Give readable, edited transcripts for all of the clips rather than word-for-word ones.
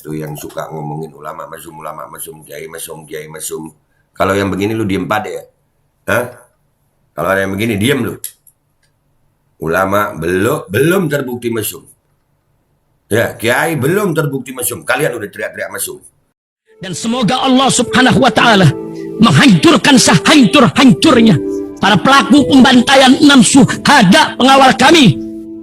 tuh yang suka ngomongin ulama mesum, kiai mesum. Kalau yang begini lu diem pada ya. Hah? Kalau ada yang begini diem lu. Ulama belum terbukti mesum. Ya, kiai belum terbukti mesum. Kalian udah teriak-teriak mesum. Dan semoga Allah Subhanahu wa taala menghancurkan sehancur-hancurnya para pelaku pembantaian 6 syuhada pengawal kami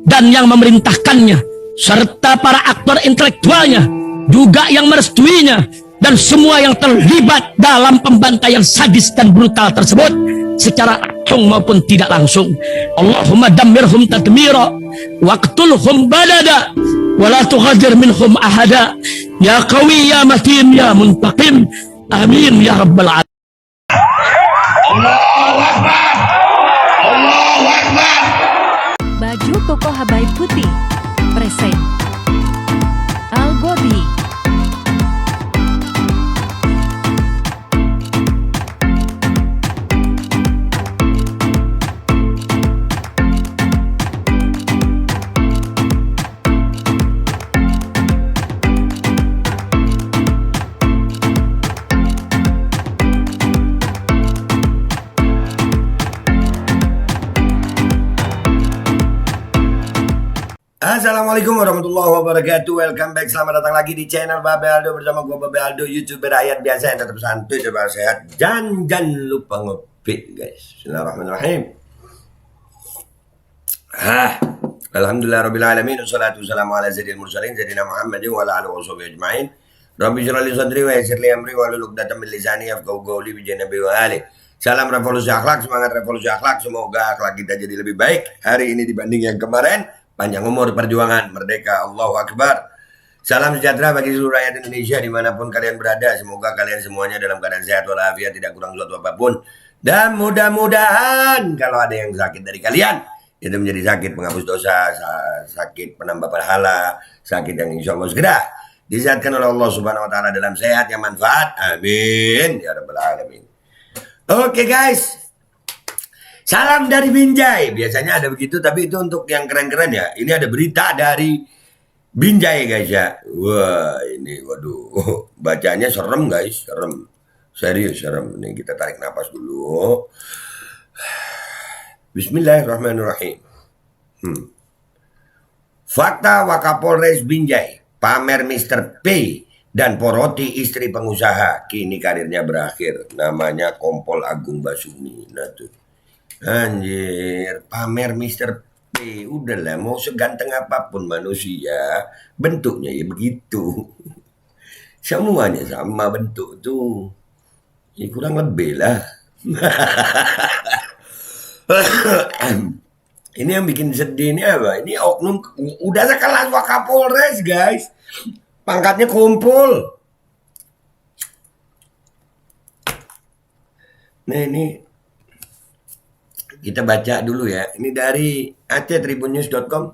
dan yang memerintahkannya, serta para aktor intelektualnya juga yang merestuinya, dan semua yang terlibat dalam pembantaian sadis dan brutal tersebut secara langsung maupun tidak langsung. Allahumma dammirhum tadmira waqtulhum balada wala tughadir minhum ahada ya qawi ya matin ya muntaqim amin ya rabbal alamin. Allahu Akbar. Allahu Akbar. Baju koko Habaib Putih present Al Gobi. Assalamualaikum warahmatullahi wabarakatuh. Welcome back, selamat datang lagi di channel Babe Aldo bersama gue Babe Aldo, YouTuber rakyat biasa yang tetap santuy, tetap sehat, dan jangan lupa ngopi guys. Bismillahirrahmanirrahim. Alhamdulillah rabbil alamin, wassalatu wassalamu ala sayyidil mursalin sayyidina Muhammadin wa ala alihi washabihi ajmain. Rabbi shrah li sadri wa yassir li amri wahlul 'uqdatam min lisani yafqahu qawli bi janabi wa ali. Salam revolusi akhlak, semangat revolusi akhlak. Semoga akhlak kita jadi lebih baik hari ini dibanding yang kemarin. Panjang umur, perjuangan, merdeka, Allahu Akbar. Salam sejahtera bagi seluruh rakyat Indonesia dimanapun kalian berada. Semoga kalian semuanya dalam keadaan sehat walafiat, tidak kurang suatu apapun. Dan mudah-mudahan kalau ada yang sakit dari kalian, itu menjadi sakit penghapus dosa, sakit penambah pahala, sakit yang insya Allah segera disehatkan oleh Allah Subhanahu Wa Taala dalam sehat yang manfaat. Amin ya rabbal alamin. Oke guys. Salam dari Binjai, biasanya ada begitu, tapi itu untuk yang keren-keren ya. Ini ada berita dari Binjai guys ya. Wah ini waduh, bacanya serem guys, serem. Serius serem. Nih kita tarik napas dulu. Bismillahirrahmanirrahim. Fakta Wakapolres Binjai, pamer Mr. P dan poroti istri pengusaha, kini karirnya berakhir. Namanya Kompol Agung Basuni. Nah tuh. Anjir, pamer Mr. P. Udahlah, mau seganteng apapun manusia, bentuknya ya begitu. Semuanya sama bentuk tuh. Ya kurang lebih lah. Ini yang bikin sedih ini apa? Ini oknum udah sekelas Wakapolres guys. Pangkatnya kumpul. Nah ini kita baca dulu ya. Ini dari actribunnews.com.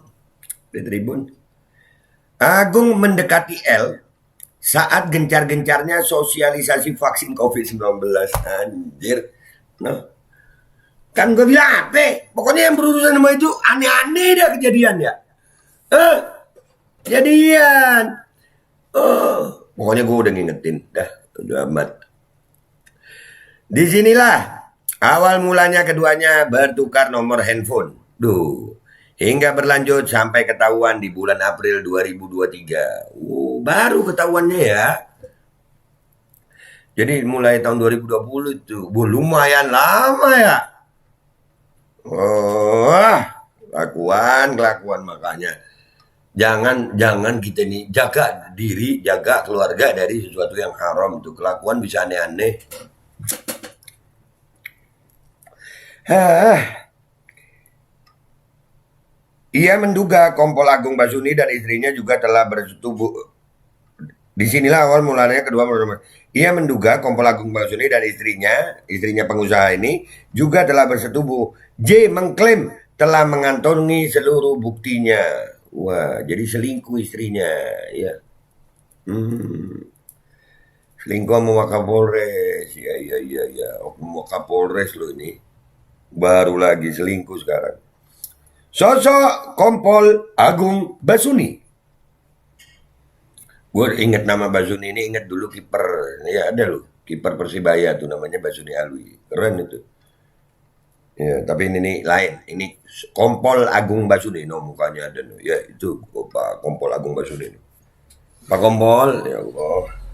Di Tribun. Agung mendekati L saat gencar-gencarnya sosialisasi vaksin COVID-19. Anjir. Nah. Kan gue bilang apa? Pokoknya yang berurusan sama itu aneh-aneh dah kejadian ya. Kejadian. Pokoknya gue udah ngingetin. Dah, udah amat. Disinilah awal mulanya keduanya bertukar nomor handphone. Hingga berlanjut sampai ketahuan di bulan April 2023. Baru ketahuannya ya. Jadi mulai tahun 2020 itu. Lumayan lama ya. Kelakuan makanya. Jangan kita nih jaga diri, jaga keluarga dari sesuatu yang haram. Tuh kelakuan bisa aneh-aneh. Ia menduga Kompol Agung Basuni dan istrinya juga telah bersetubuh. Disinilah awal mulanya kedua. Ia menduga Kompol Agung Basuni dan istrinya pengusaha ini juga telah bersetubuh. J mengklaim telah mengantongi seluruh buktinya. Wah, jadi selingkuh istrinya, ya. Selingkuh sama Wakapolres, ya. Oknum Wakapolres lo ini. Baru lagi selingkuh sekarang. Sosok Kompol Agung Basuni. Gue inget nama Basuni ini, inget dulu kiper, ya ada loh, kiper Persibaya tuh namanya Basuni Alwi, keren itu. Ya, tapi ini nih lain, ini Kompol Agung Basuni, no mukanya ada, no. Ya itu Pak Kompol Agung Basuni. Pak Kompol, ya Allah.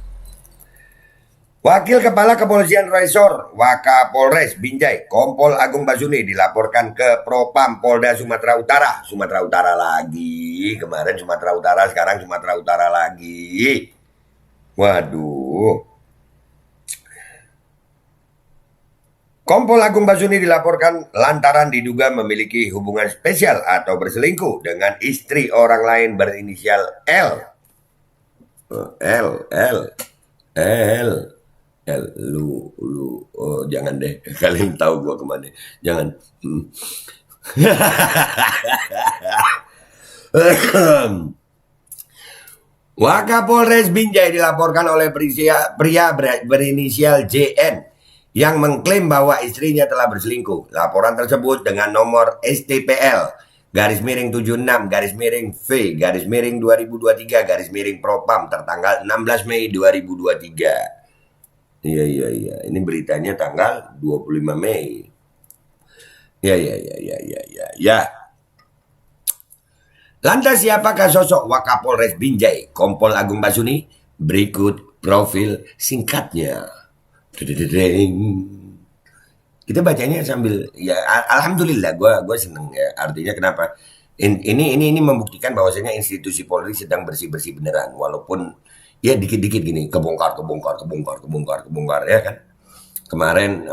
Wakil Kepala Kepolisian Resor Wakapolres Binjai, Kompol Agung Basuni dilaporkan ke Propam Polda Sumatera Utara. Sumatera Utara lagi, kemarin Sumatera Utara, sekarang Sumatera Utara lagi. Waduh. Kompol Agung Basuni dilaporkan lantaran diduga memiliki hubungan spesial atau berselingkuh dengan istri orang lain berinisial L. Lu, oh jangan deh, kalian tahu gua kemana, jangan. Wakapolres Binjai dilaporkan oleh pria berinisial JN yang mengklaim bahwa istrinya telah berselingkuh. Laporan tersebut dengan nomor STPL /V/2023/Propam tertanggal 16 Mei 2023. Iya. Ini beritanya tanggal 25 Mei. Ya. Lantas siapakah sosok Wakapolres Binjai, Kompol Agung Basuni? Berikut profil singkatnya. Kita bacanya sambil ya alhamdulillah gue seneng ya. Artinya kenapa? Ini membuktikan bahwasanya institusi Polri sedang bersih-bersih beneran, walaupun ya dikit-dikit gini kebongkar ya kan. Kemarin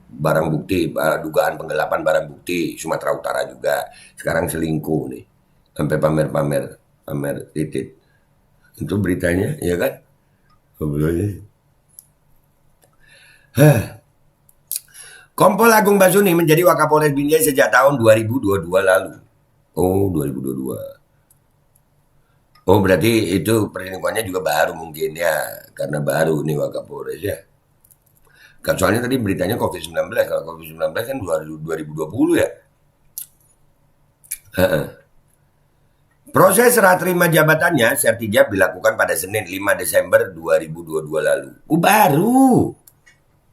barang bukti dugaan penggelapan barang bukti Sumatera Utara juga. Sekarang selingkuh nih. Sampai pamer titit. Itu beritanya ya kan? Kompol Agung Basuni menjadi Wakapolres Binjai sejak tahun 2022 lalu. Oh, 2022. Oh, berarti itu perselingkuhannya juga baru mungkin ya, karena baru nih Wakapolres ya. Kan soalnya tadi beritanya COVID-19, kalau COVID-19 kan 2020 ya. Proses serah terima jabatannya sertijab dilakukan pada Senin 5 Desember 2022 lalu.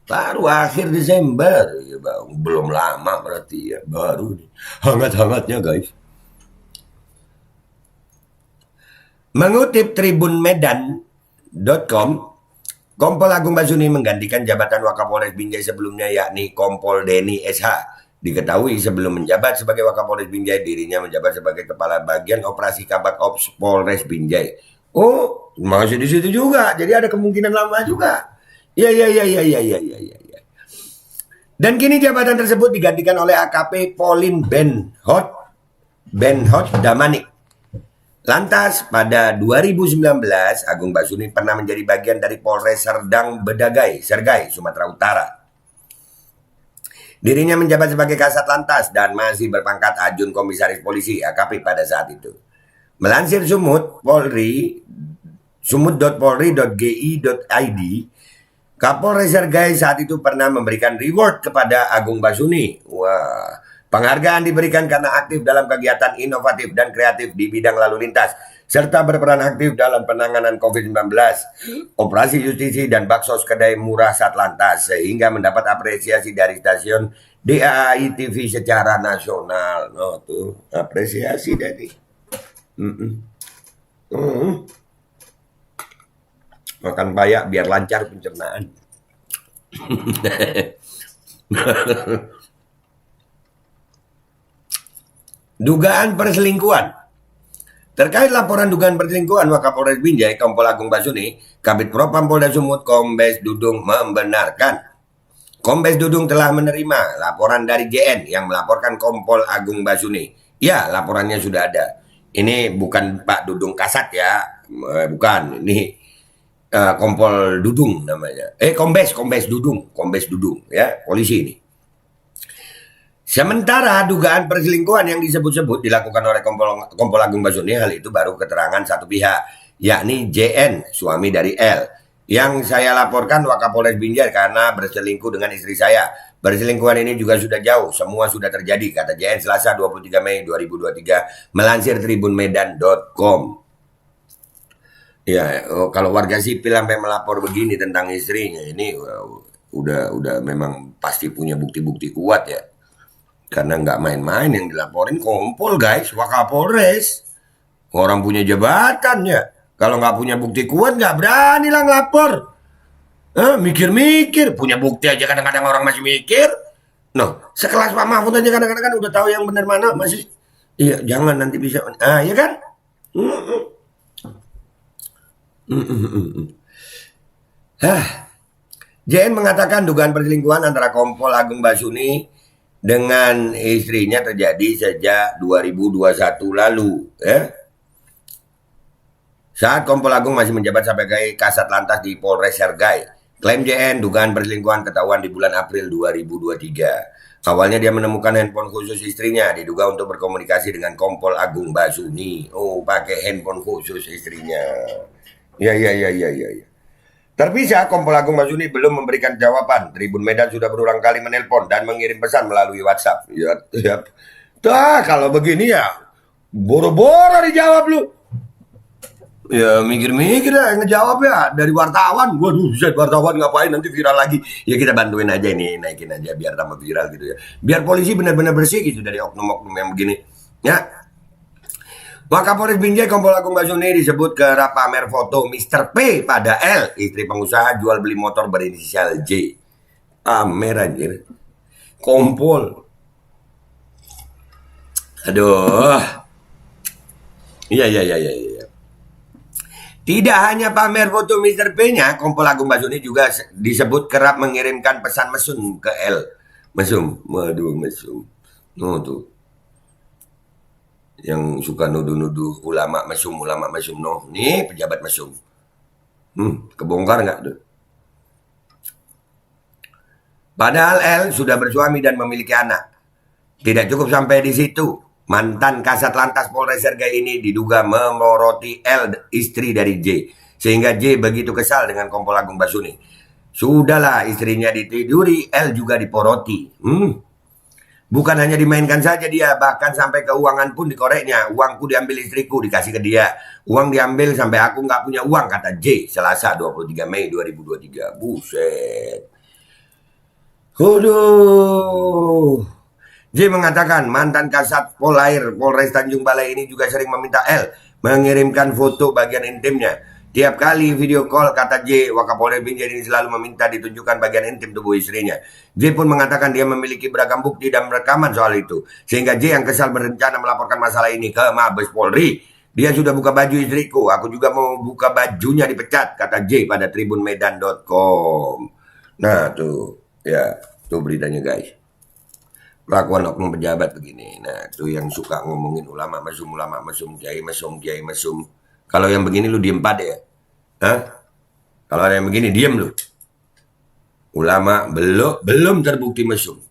Baru akhir Desember, ya, belum lama berarti ya, baru nih. Hangat-hangatnya guys. Mengutip tribunmedan.com, Kompol Agung Basuni menggantikan jabatan Wakapolres Binjai sebelumnya yakni Kompol Denny SH. Diketahui sebelum menjabat sebagai Wakapolres Binjai, dirinya menjabat sebagai Kepala Bagian Operasi Kabak Ops Polres Binjai. Oh, masih di situ juga. Jadi ada kemungkinan lama juga. Ya. Dan kini jabatan tersebut digantikan oleh AKP Pauline Benhot Damanik. Lantas pada 2019 Agung Basuni pernah menjadi bagian dari Polres Serdang Bedagai, Sergai, Sumatera Utara. Dirinya menjabat sebagai Kasat Lantas dan masih berpangkat Ajun Komisaris Polisi AKP pada saat itu. Melansir sumut.polri.gi.id, Kapolres Sergai saat itu pernah memberikan reward kepada Agung Basuni. Wah, penghargaan diberikan karena aktif dalam kegiatan inovatif dan kreatif di bidang lalu lintas, serta berperan aktif dalam penanganan COVID-19, operasi justisi dan baksos kedai murah Satlantas, sehingga mendapat apresiasi dari stasiun DAI TV secara nasional. Oh, tuh apresiasi dari. Makan payak biar lancar pencernaan. Dugaan perselingkuhan. Terkait laporan dugaan perselingkuhan Wakapolres Binjai, Kompol Agung Basuni, Kabid Propam Polda Sumut Kombes Dudung membenarkan. Kombes Dudung telah menerima laporan dari JN yang melaporkan Kompol Agung Basuni. Ya, laporannya sudah ada. Ini bukan Pak Dudung Kasat ya, bukan. Ini Kompol Dudung namanya. Kombes Dudung ya, polisi ini. Sementara dugaan perselingkuhan yang disebut-sebut dilakukan oleh Kompol Agung Basuni, hal itu baru keterangan satu pihak, yakni JN, suami dari L, yang saya laporkan Wakapolres Binjai karena berselingkuh dengan istri saya. Perselingkuhan ini juga sudah jauh, semua sudah terjadi, kata JN Selasa 23 Mei 2023, melansir tribunmedan.com. Ya, kalau warga sipil sampai melapor begini tentang istrinya ini udah memang pasti punya bukti-bukti kuat ya. Karena nggak main-main yang dilaporin kompol guys, Wakapolres. Orang punya jabatan ya. Kalau nggak punya bukti kuat nggak berani lah ngelapor. Mikir-mikir, punya bukti aja kadang-kadang orang masih mikir. No, sekelas Pak Mahfud aja kadang-kadang kan udah tahu yang benar mana masih. Iya, jangan nanti bisa. Ya kan? JN mengatakan dugaan perselingkuhan antara Kompol Agung Basuni dengan istrinya terjadi sejak 2021 lalu. Saat Kompol Agung masih menjabat sebagai Kasat Lantas di Polres Sergai. Klaim JN dugaan perselingkuhan ketahuan di bulan April 2023. Awalnya dia menemukan handphone khusus istrinya diduga untuk berkomunikasi dengan Kompol Agung Basuni. Oh, pakai handphone khusus istrinya. Ya. Terpisah, Kompol Agung Basuni belum memberikan jawaban. Tribun Medan sudah berulang kali menelpon dan mengirim pesan melalui WhatsApp. Ya. Kalau begini ya, boro-boro dijawab lu. Ya mikir-mikir ya, ngejawab ya dari wartawan. Waduh, wartawan ngapain nanti viral lagi. Ya kita bantuin aja ini, naikin aja biar tambah viral gitu ya. Biar polisi benar-benar bersih gitu dari oknum-oknum yang begini. Ya. Wakapolres Binjai Kompol Agung Basuni disebut kerap pamer foto Mr. P pada L, istri pengusaha jual beli motor berinisial J. Pamer anjir. Kompol. Aduh. Iya. Tidak hanya pamer foto Mr. P-nya, Kompol Agung Basuni juga disebut kerap mengirimkan pesan mesum ke L. Mesum. Waduh, mesum. No tuh. Yang suka nuduh-nuduh ulama mesum no. Nih pejabat mesum. Kebongkar nggak tuh? Padahal L sudah bersuami dan memiliki anak. Tidak cukup sampai di situ. Mantan Kasat Lantas Polres Sergai ini diduga memoroti L, istri dari J. Sehingga J begitu kesal dengan Kompol Agung Basuni. Sudahlah, istrinya ditiduri, L juga diporoti. Bukan hanya dimainkan saja dia, bahkan sampai keuangan pun dikoreknya. Uangku diambil istriku, dikasih ke dia. Uang diambil sampai aku nggak punya uang, kata J. Selasa 23 Mei 2023. Buset. Aduh. J mengatakan mantan Kasat Polair Polres Tanjung Balai ini juga sering meminta L mengirimkan foto bagian intimnya. Tiap kali video call, kata J, Wakapolres Binjai ini selalu meminta ditunjukkan bagian intim tubuh istrinya. J pun mengatakan dia memiliki beragam bukti dan rekaman soal itu. Sehingga J yang kesal berencana melaporkan masalah ini ke Mabes Polri. Dia sudah buka baju istriku, aku juga mau buka bajunya dipecat, kata J pada tribunmedan.com. Nah tuh, ya tuh beritanya guys. Kelakuan oknum pejabat begini. Nah tuh yang suka ngomongin ulama mesum, kiai mesum. Kalau yang begini lu diem pada ya. Kalau ada yang begini diem lu. Ulama belum terbukti mesum.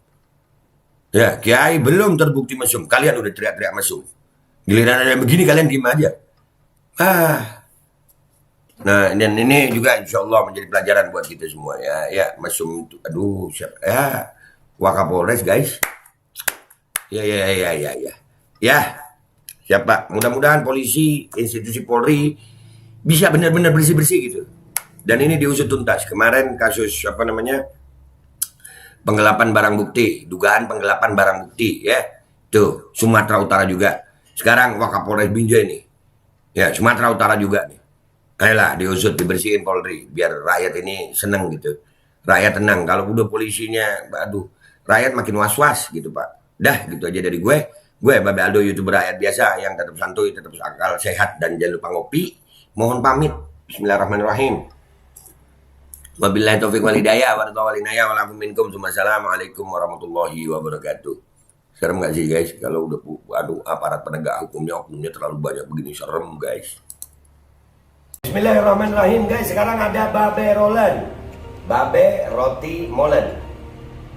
Ya, kiai belum terbukti mesum. Kalian udah teriak-teriak mesum. Giliran ada yang begini kalian diem aja. Nah, dan ini juga insya Allah menjadi pelajaran buat kita semua ya. Ya, mesum itu, aduh, ya, Wakapolres guys. Ya. Ya, siapa? Mudah-mudahan polisi, institusi Polri bisa benar-benar bersih-bersih gitu. Dan ini diusut tuntas. Kemarin kasus penggelapan barang bukti, dugaan penggelapan barang bukti ya. Tuh, Sumatera Utara juga. Sekarang Wakapolres Binjai nih. Ya, Sumatera Utara juga nih. Ayolah diusut, dibersihin Polri biar rakyat ini seneng gitu. Rakyat tenang. Kalau udah polisinya, aduh, rakyat makin was-was gitu, Pak. Dah, gitu aja dari gue. Gue Babe Aldo, YouTuber rakyat biasa yang tetap santuy, tetap akal sehat dan jangan lupa ngopi. Mohon pamit. Bismillahirrahmanirrahim. Wabillahi taufiq wal hidayah wa ridha wal minkum. Assalamualaikum warahmatullahi wabarakatuh. Serem gak sih guys kalau udah aparat penegak oknumnya terlalu banyak begini, serem guys. Bismillahirrahmanirrahim guys. Sekarang ada Babe Rolen, Babe Roti Molen.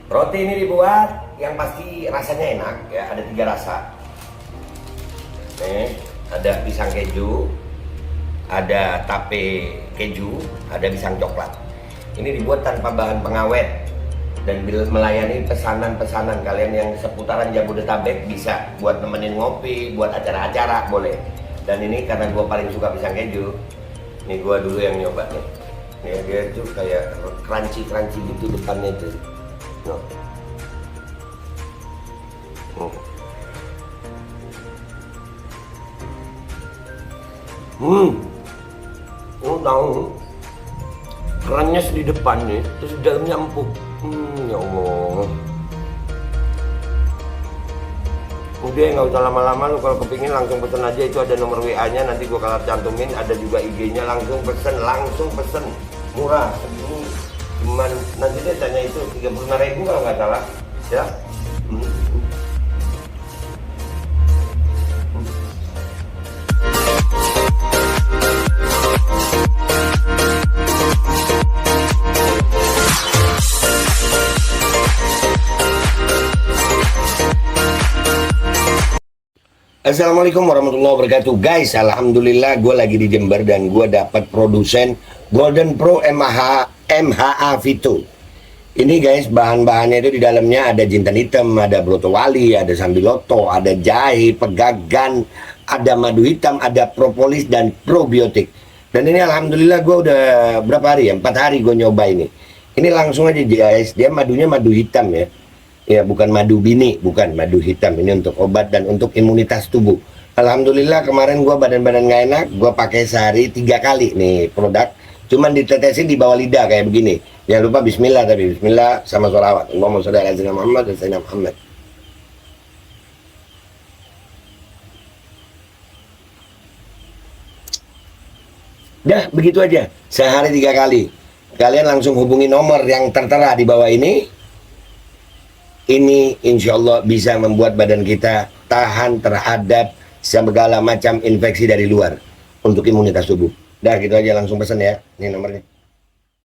Roti ini dibuat yang pasti rasanya enak ya, ada 3 rasa. Nih, ada pisang keju, ada tape keju, ada pisang coklat. Ini dibuat tanpa bahan pengawet dan melayani pesanan-pesanan kalian yang seputaran Jabodetabek, bisa buat nemenin ngopi, buat acara-acara boleh. Dan ini karena gue paling suka pisang keju, Nih gua dulu yang nyoba nih. Nih dia tuh kayak crunchy gitu depannya tuh. No. Tahu kerannya di depan nih, terus di dalamnya empuk. Ya Allah. Udah nggak usah lama-lama, lu kalau kepingin langsung pesen aja, itu ada nomor WA-nya, nanti gua kalau cantumin, ada juga IG-nya, langsung pesen, murah. Ini cuman nanti dia tanya itu 35.000 kalau nggak salah, ya. Assalamualaikum warahmatullahi wabarakatuh. Guys, alhamdulillah gue lagi di Jember dan gue dapat produsen Golden Pro MHA Vito. Ini guys, bahan-bahannya itu di dalamnya ada jintan hitam, ada broto wali, ada sambiloto, ada jahe, pegagan, ada madu hitam, ada propolis dan probiotik. Dan ini alhamdulillah gue udah berapa hari ya? 4 hari gue nyoba ini. Ini langsung aja guys, dia madunya madu hitam ya. Ya, bukan madu bini, bukan madu hitam. Ini untuk obat dan untuk imunitas tubuh. Alhamdulillah kemarin gua badan-badan nggak enak, gua pakai sehari 3 kali nih produk. Cuman ditetesin di bawah lidah kayak begini. Jangan lupa bismillah, tapi bismillah sama sholawat. Allahumma sholli ala sayyidina Muhammad dan sayyidina Muhammad. Dah, begitu aja. Sehari 3 kali. Kalian langsung hubungi nomor yang tertera di bawah ini. Ini insya Allah bisa membuat badan kita tahan terhadap segala macam infeksi dari luar untuk imunitas tubuh. Dah gitu aja, langsung pesan ya. Ini nomornya.